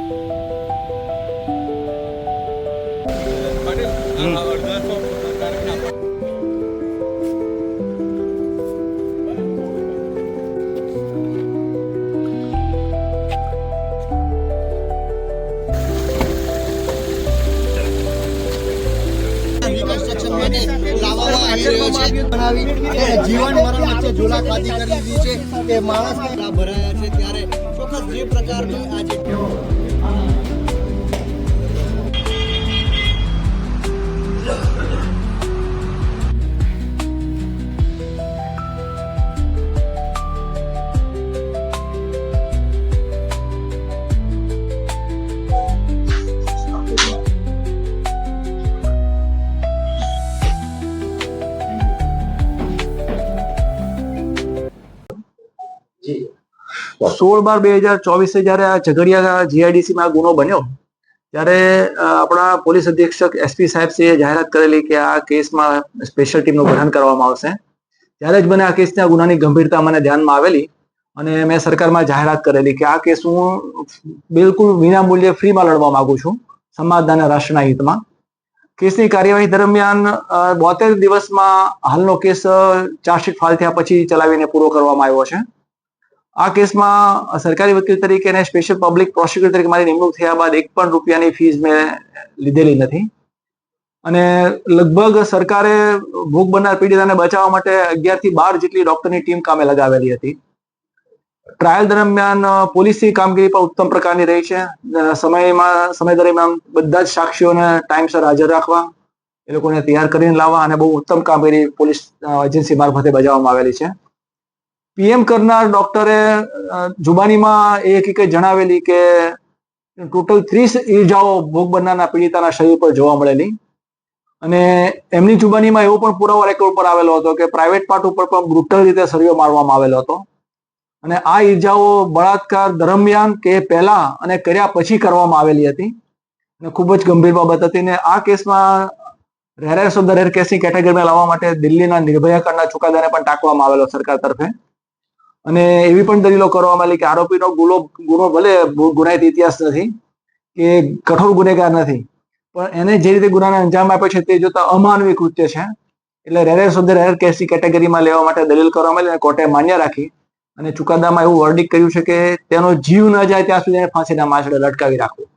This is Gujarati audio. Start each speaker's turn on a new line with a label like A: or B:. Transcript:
A: જીવન મરણ વચ્ચે ઝોલા ખાધી કરી દીધી છે એ માણસ ભરાયા છે ત્યારે ચોક્કસ જે પ્રકારની આજે
B: સોળ બાર 2024 જયારે આ ઝઘડિયા જીઆઈડીસીમાં ગુનો બન્યો ત્યારે આપણા પોલીસ અધિક્ષક એસપી સાહેબશ્રીએ જાહેરાત કરેલી કે આ કેસમાં સ્પેશિયલ ટીમનું ગઠન કરવામાં આવશે. ત્યારે જ મને આ કેસના ગુનાની ગંભીરતા મને ધ્યાનમાં આવેલી અને મેં સરકારમાં જાહેરાત કરેલી કે આ કેસ હું બિલકુલ વિનામૂલ્યે ફ્રીમાં લડવા માંગુ છું સમાજના અને રાષ્ટ્રના હિતમાં. કેસની કાર્યવાહી દરમિયાન 72 દિવસમાં હાલનો કેસ ચાર્જશીટ ફાઇલ થયા પછી ચલાવીને પૂરો કરવામાં આવ્યો છે. આ કેસમાં સરકારી વકીલ તરીકે અને સ્પેશિયલ પબ્લિક પ્રોસિક્યુટર તરીકે મારી નિમણૂક થયા બાદ એક પણ રૂપિયાની ફીસ મેં લીધેલી નથી અને લગભગ સરકારે ભોગ બનનાર પીડિતાને બચાવવા માટે 11 થી 12 જેટલી ડોક્ટરની ટીમ કામે લગાવેલી હતી. ટ્રાયલ દરમિયાન પોલીસની કામગીરી પણ ઉત્તમ પ્રકારની રહી છે. સમય દરમિયાન બધા જ સાક્ષીઓને ટાઈમસર હાજર રાખવા, એ લોકોને તૈયાર કરીને લાવવા અને બહુ ઉત્તમ કામગીરી પોલીસ એજન્સી મારફતે બજાવવામાં આવેલી છે. પીએમ કરનાર ડોક્ટરે જુબાનીમાં એ હકીકત જણાવેલી કે ટોટલ 30 ઈજાઓ ભોગ બનનારના પીડિતાના શરીર પર જોવા મળેલી અને એમની જુબાનીમાં એવો પણ પુરાવો રેકોર્ડ પર આવેલો હતો કે પ્રાઇવેટ પાર્ટ ઉપર પણ બ્રુટલ રીતે સળિયો મારવામાં આવેલો હતો અને આ ઈજાઓ બળાત્કાર દરમિયાન કે પહેલા અને કર્યા પછી કરવામાં આવેલી હતી અને ખૂબ જ ગંભીર બાબત હતી. ને આ કેસમાં રેરેસ્ટ ઓફ ધ રેર કેસની કેટેગરીમાં લાવવા માટે દિલ્હીના નિર્ભયા કાંડના ચુકાદાને પણ ટાંકવામાં આવેલો સરકાર તરફે અને એવી પણ દલીલો કરવામાં આવી કે આરોપીનો ગુનો ભલે ગુનાહિત ઇતિહાસ નથી કે કઠોર ગુનેગાર નથી પણ એને જે રીતે ગુનાને અંજામ આપ્યો છે તે જોતા અમાનવી કૃત્ય છે એટલે રેરેસ્ટ ઓફ ધ રેર કેસની કેટેગરીમાં લેવા માટે દલીલ કરવામાં આવી અને કોર્ટે માન્ય રાખી અને ચુકાદામાં એવું વર્ડિક કર્યું છે કે તેનો જીવ ન જાય ત્યાં સુધી એને ફાંસીના માંચડે લટકાવી રાખવું.